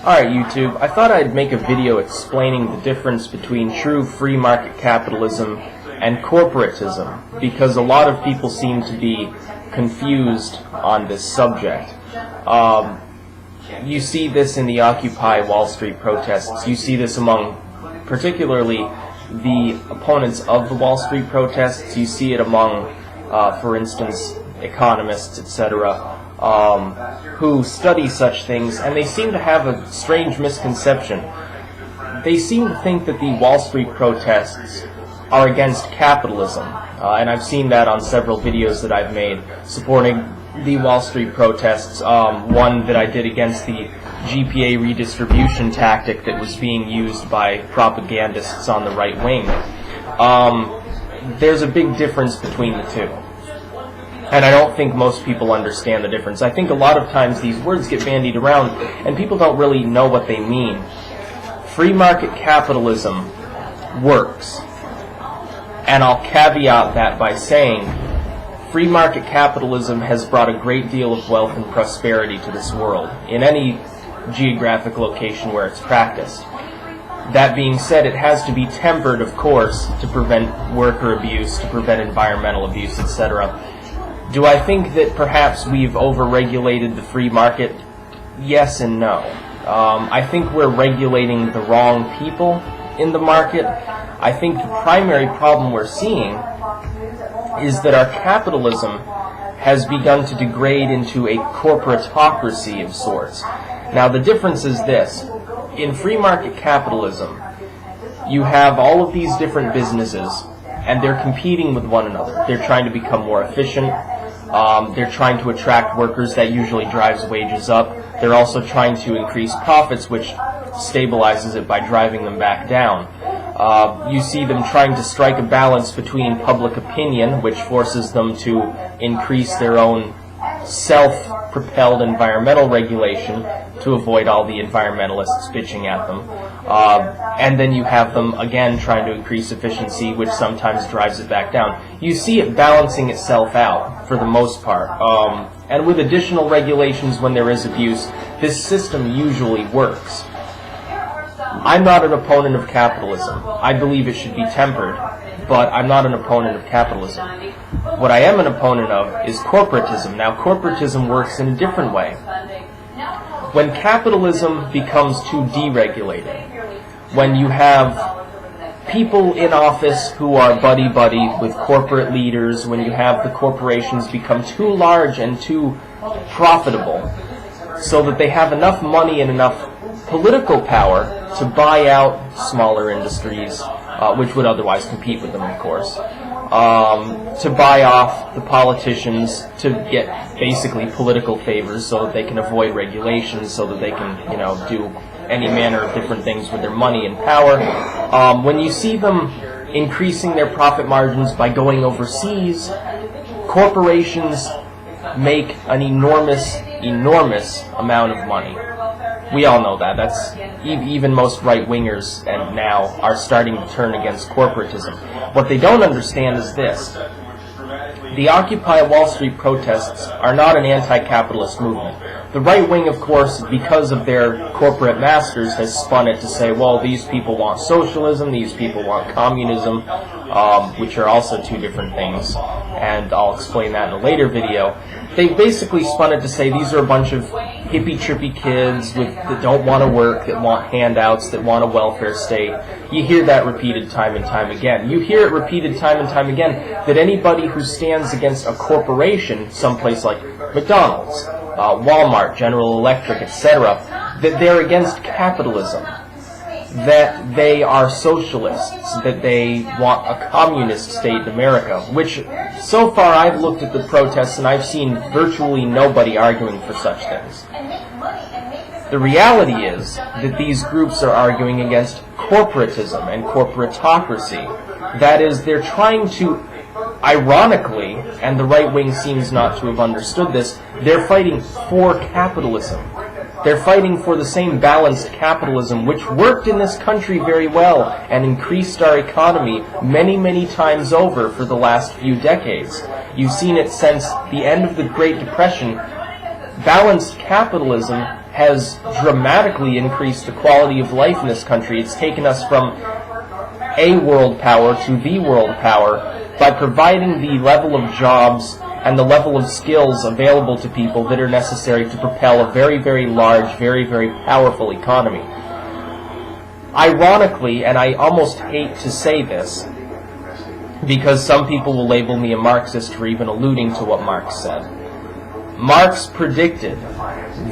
Alright YouTube, I thought I'd make a video explaining the difference between true free market capitalism and corporatism, because a lot of people seem to be confused on this subject. You see this in the Occupy Wall Street protests. You see this among particularly the opponents of the Wall Street protests. You see it among, for instance, economists, etc., who study such things, and they seem to have a strange misconception. They seem to think that the Wall Street protests are against capitalism, and I've seen that on several videos that I've made supporting the Wall Street protests. One that I did against the GPA redistribution tactic that was being used by propagandists on the right wing. There's a big difference between the two. And I don't think most people understand the difference. I think a lot of times these words get bandied around and people don't really know what they mean. Free market capitalism works. And I'll caveat that by saying free market capitalism has brought a great deal of wealth and prosperity to this world, in any geographic location where it's practiced. That being said, it has to be tempered, of course, to prevent worker abuse, to prevent environmental abuse, etc. Do I think that perhaps we've over-regulated the free market? Yes and no. I think we're regulating the wrong people in the market. I think the primary problem we're seeing is that our capitalism has begun to degrade into a corporatocracy of sorts. Now, the difference is this. In free market capitalism, you have all of these different businesses, and they're competing with one another. They're trying to become more efficient. They're trying to attract workers. That usually drives wages up. They're also trying to increase profits, which stabilizes it by driving them back down. You see them trying to strike a balance between public opinion, which forces them to increase their own self-propelled environmental regulation to avoid all the environmentalists bitching at them. And then you have them, again, trying to increase efficiency, which sometimes drives it back down. You see it balancing itself out, for the most part. And with additional regulations when there is abuse, this system usually works. I'm not an opponent of capitalism. I believe it should be tempered, but I'm not an opponent of capitalism. What I am an opponent of is corporatism. Now, corporatism works in a different way. When capitalism becomes too deregulated, when you have people in office who are buddy-buddy with corporate leaders, when you have the corporations become too large and too profitable, so that they have enough money and enough political power to buy out smaller industries, which would otherwise compete with them, of course, to buy off the politicians to get basically political favors so that they can avoid regulations, so that they can, do any manner of different things with their money and power. When you see them increasing their profit margins by going overseas, corporations make an enormous amount of money. We all know that. That's even most right-wingers and now are starting to turn against corporatism. What they don't understand is this. The Occupy Wall Street protests are not an anti-capitalist movement. The right wing, of course, because of their corporate masters, has spun it to say, well, these people want socialism, these people want communism, which are also two different things, and I'll explain that in a later video. They basically spun it to say these are a bunch of hippie-trippy kids that don't want to work, that want handouts, that want a welfare state. You hear that repeated time and time again. You hear it repeated time and time again that anybody who stands against a corporation, someplace like McDonald's, Walmart, General Electric, etc., that they're against capitalism, that they are socialists, that they want a communist state in America, which so far I've looked at the protests and I've seen virtually nobody arguing for such things. The reality is that these groups are arguing against corporatism and corporatocracy. That is, they're trying to, ironically, and the right wing seems not to have understood this, they're fighting for capitalism. They're fighting for the same balanced capitalism which worked in this country very well and increased our economy many, many times over for the last few decades. You've seen it since the end of the Great Depression. Balanced capitalism has dramatically increased the quality of life in this country. It's taken us from a world power to the world power by providing the level of jobs and the level of skills available to people that are necessary to propel a very, very large, very, very powerful economy. Ironically, and I almost hate to say this, because some people will label me a Marxist for even alluding to what Marx said. Marx predicted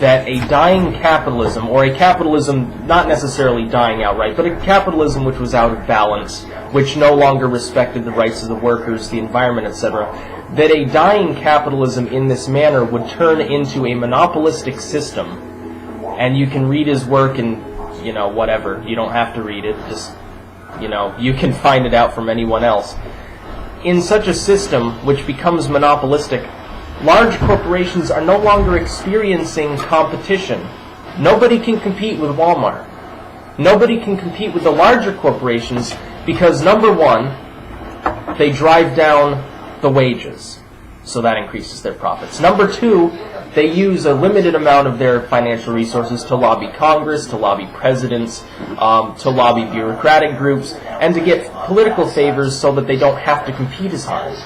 that a dying capitalism, or a capitalism not necessarily dying outright, but a capitalism which was out of balance, which no longer respected the rights of the workers, the environment, etc., that a dying capitalism in this manner would turn into a monopolistic system. And you can read his work and, whatever. You don't have to read it. Just, you can find it out from anyone else. In such a system which becomes monopolistic, large corporations are no longer experiencing competition. Nobody can compete with Walmart. Nobody can compete with the larger corporations because, number one, they drive down the wages, so that increases their profits. Number two, they use a limited amount of their financial resources to lobby Congress, to lobby presidents, to lobby bureaucratic groups, and to get political favors so that they don't have to compete as hard.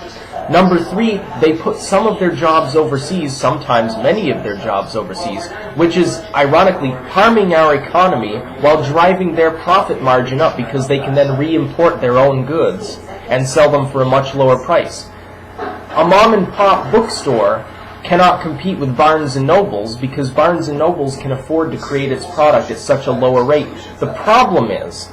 Number three, they put some of their jobs overseas, sometimes many of their jobs overseas, which is ironically harming our economy while driving their profit margin up because they can then re-import their own goods and sell them for a much lower price. A mom-and-pop bookstore cannot compete with Barnes & Nobles because Barnes & Nobles can afford to create its product at such a lower rate. The problem is,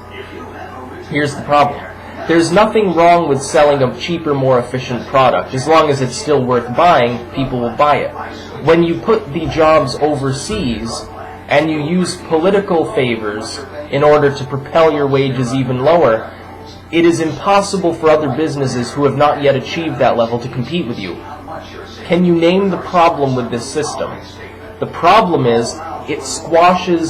here's the problem. There's nothing wrong with selling a cheaper, more efficient product. As long as it's still worth buying, people will buy it. When you put the jobs overseas and you use political favors in order to propel your wages even lower, it is impossible for other businesses who have not yet achieved that level to compete with you. Can you name the problem with this system? The problem is it squashes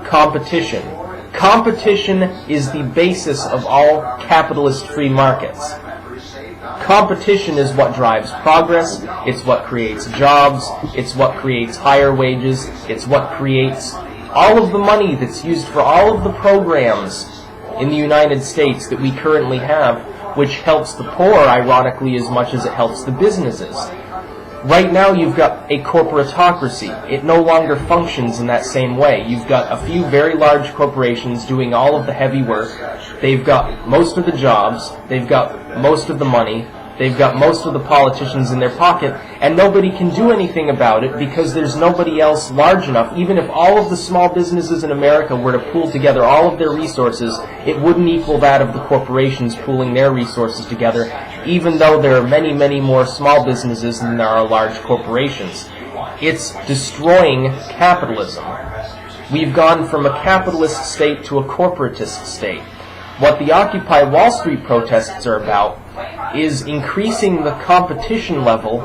competition. Competition is the basis of all capitalist free markets. Competition is what drives progress, it's what creates jobs, it's what creates higher wages, it's what creates all of the money that's used for all of the programs in the United States that we currently have, which helps the poor, ironically, as much as it helps the businesses. Right now you've got a corporatocracy. It no longer functions in that same way. You've got a few very large corporations doing all of the heavy work. They've got most of the jobs. They've got most of the money. They've got most of the politicians in their pocket, and nobody can do anything about it because there's nobody else large enough. Even if all of the small businesses in America were to pool together all of their resources, it wouldn't equal that of the corporations pooling their resources together, even though there are many, many more small businesses than there are large corporations. It's destroying capitalism. We've gone from a capitalist state to a corporatist state. What the Occupy Wall Street protests are about is increasing the competition level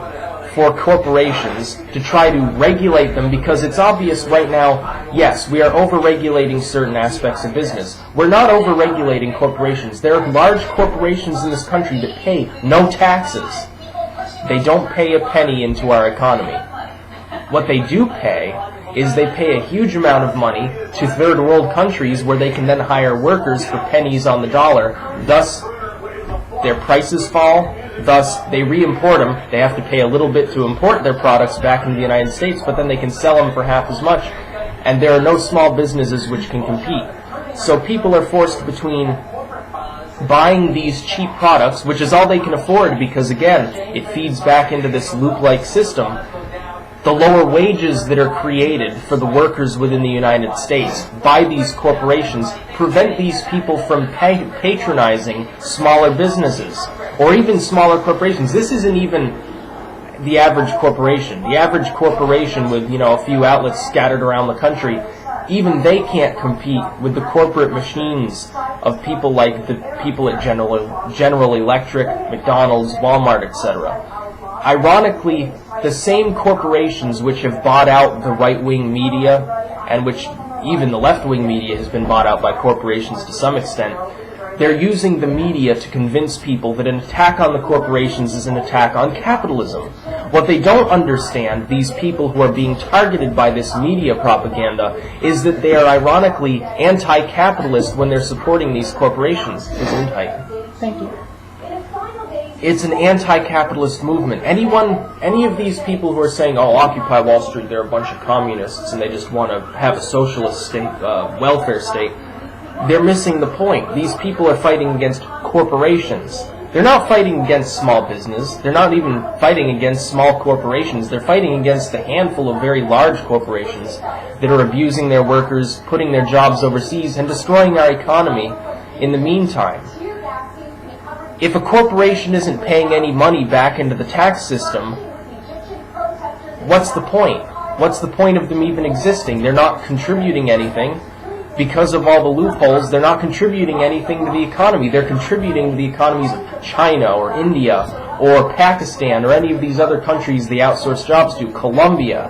for corporations to try to regulate them, because it's obvious right now, yes, we are over-regulating certain aspects of business. We're not over-regulating corporations. There are large corporations in this country that pay no taxes. They don't pay a penny into our economy. What they do pay is they pay a huge amount of money to third world countries where they can then hire workers for pennies on the dollar. Thus, their prices fall. Thus, they re-import them. They have to pay a little bit to import their products back into the United States, but then they can sell them for half as much. And there are no small businesses which can compete. So people are forced between buying these cheap products, which is all they can afford because, again, it feeds back into this loop-like system. The lower wages that are created for the workers within the United States by these corporations prevent these people from patronizing smaller businesses or even smaller corporations. This isn't even the average corporation. The average corporation with, a few outlets scattered around the country, even they can't compete with the corporate machines of people like the people at General Electric, McDonald's, Walmart, etc. Ironically, the same corporations which have bought out the right-wing media, and which even the left-wing media has been bought out by corporations to some extent, they're using the media to convince people that an attack on the corporations is an attack on capitalism. What they don't understand, these people who are being targeted by this media propaganda, is that they are ironically anti-capitalist when they're supporting these corporations. Thank you. It's an anti-capitalist movement. Any of these people who are saying, oh, Occupy Wall Street, they're a bunch of communists and they just want to have a socialist state, welfare state, they're missing the point. These people are fighting against corporations. They're not fighting against small business. They're not even fighting against small corporations. They're fighting against a handful of very large corporations that are abusing their workers, putting their jobs overseas, and destroying our economy in the meantime. If a corporation isn't paying any money back into the tax system, what's the point? What's the point of them even existing? They're not contributing anything. Because of all the loopholes, they're not contributing anything to the economy. They're contributing to the economies of China or India or Pakistan or any of these other countries they outsource jobs to, Colombia,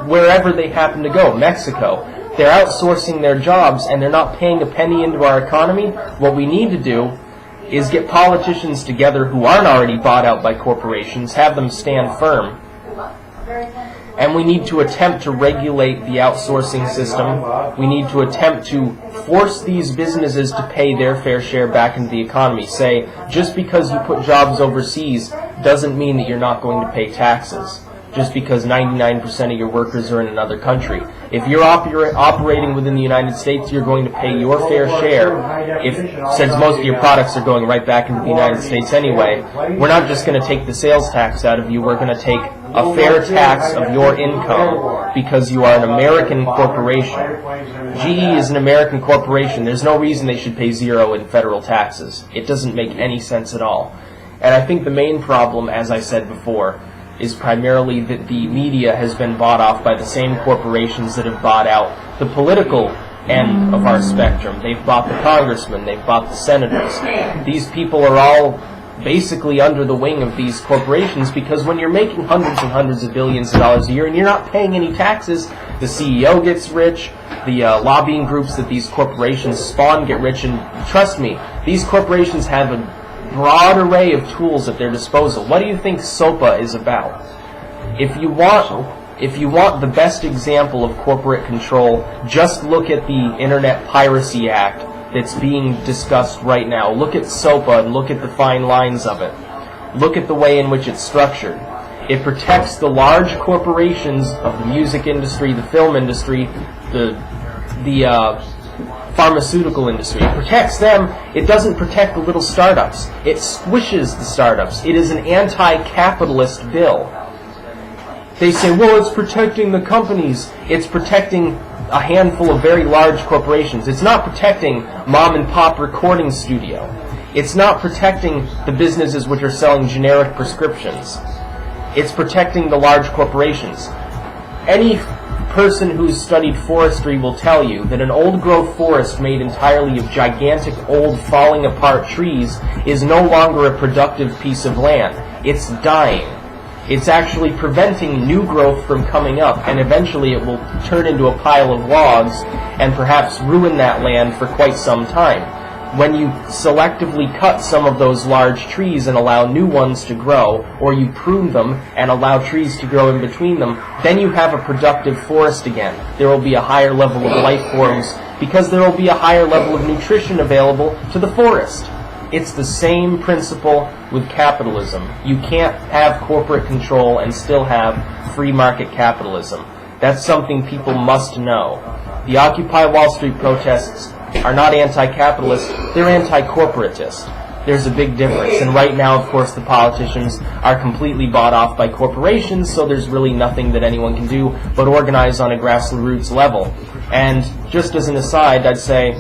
wherever they happen to go, Mexico. They're outsourcing their jobs and they're not paying a penny into our economy. What we need to do is get politicians together who aren't already bought out by corporations, have them stand firm. And we need to attempt to regulate the outsourcing system. We need to attempt to force these businesses to pay their fair share back into the economy. Say, just because you put jobs overseas doesn't mean that you're not going to pay taxes. Just because 99% of your workers are in another country. If you're operating within the United States, you're going to pay your fair share. Since most of your products are going right back into the United States anyway, we're not just going to take the sales tax out of you, we're going to take a fair tax of your income because you are an American corporation. GE is an American corporation. There's no reason they should pay zero in federal taxes. It doesn't make any sense at all. And I think the main problem, as I said before, is primarily that the media has been bought off by the same corporations that have bought out the political end of our spectrum. They've bought the congressmen, they've bought the senators. These people are all basically under the wing of these corporations because when you're making hundreds and hundreds of billions of dollars a year and you're not paying any taxes, the CEO gets rich, the lobbying groups that these corporations spawn get rich, and trust me, these corporations have a broad array of tools at their disposal. What do you think SOPA is about? If you want the best example of corporate control, just look at the Internet Piracy Act that's being discussed right now. Look at SOPA and look at the fine lines of it. Look at the way in which it's structured. It protects the large corporations of the music industry, the film industry, the pharmaceutical industry. It protects them. It doesn't protect the little startups. It squishes the startups. It is an anti-capitalist bill. They say, well, it's protecting the companies. It's protecting a handful of very large corporations. It's not protecting mom and pop recording studio. It's not protecting the businesses which are selling generic prescriptions. It's protecting the large corporations. Any person who's studied forestry will tell you that an old-growth forest made entirely of gigantic, old, falling-apart trees is no longer a productive piece of land. It's dying. It's actually preventing new growth from coming up, and eventually it will turn into a pile of logs and perhaps ruin that land for quite some time. When you selectively cut some of those large trees and allow new ones to grow, or you prune them and allow trees to grow in between them, then you have a productive forest again. There will be a higher level of life forms because there will be a higher level of nutrition available to the forest. It's the same principle with capitalism. You can't have corporate control and still have free market capitalism. That's something people must know. The Occupy Wall Street protests are not anti-capitalist, they're anti-corporatist. There's a big difference. And right now, of course, the politicians are completely bought off by corporations, so there's really nothing that anyone can do but organize on a grassroots level. And just as an aside, I'd say,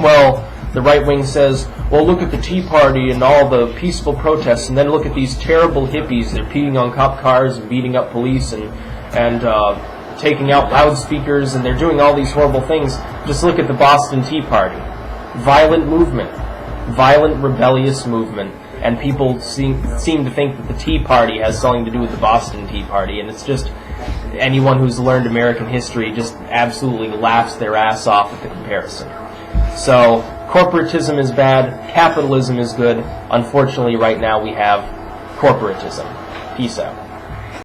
well, the right wing says, well, look at the Tea Party and all the peaceful protests, and then look at these terrible hippies. They're peeing on cop cars and beating up police and taking out loudspeakers, and they're doing all these horrible things. Just look at the Boston Tea Party. Violent movement. Violent, rebellious movement. And people seem to think that the Tea Party has something to do with the Boston Tea Party, and it's just anyone who's learned American history just absolutely laughs their ass off at the comparison. So, corporatism is bad, capitalism is good. Unfortunately, right now we have corporatism. Peace out.